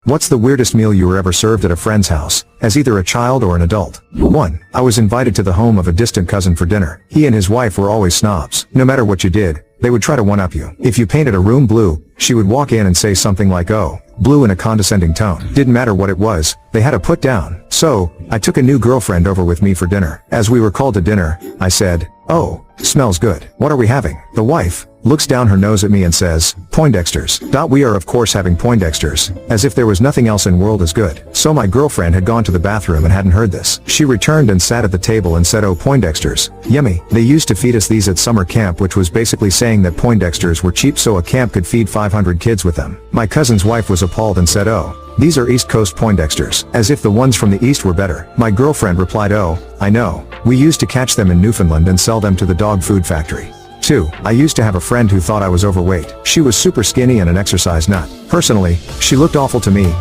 What's the weirdest meal you were ever served at a friend's house, as either a child or an adult? 1. I was invited to the home of a distant cousin for dinner. He and his wife were always snobs. No matter what you did, they would try to one-up you. If you painted a room blue, she would walk in and say something like, "Oh, blue," in a condescending tone. Didn't matter what it was, they had to put down. So, I took a new girlfriend over with me for dinner. As we were called to dinner, I said, "Oh, smells good. What are we having?" The wife looks down her nose at me and says, "Poindexter's." We are of course having Poindexter's, as if there was nothing else in world as good. So my girlfriend had gone to the bathroom and hadn't heard this. She returned and sat at the table and said, "Oh, Poindexter's. Yummy. They used to feed us these at summer camp," which was basically saying that Poindexter's were cheap so a camp could feed 500 kids with them. My cousin's wife was appalled and said, "Oh, these are East Coast Poindexter's," as if the ones from the East were better. My girlfriend replied, "Oh, I know. We used to catch them in Newfoundland and sell them to the dog food factory." 2. I used to have a friend who thought I was overweight. She was super skinny and an exercise nut. Personally, she looked awful to me,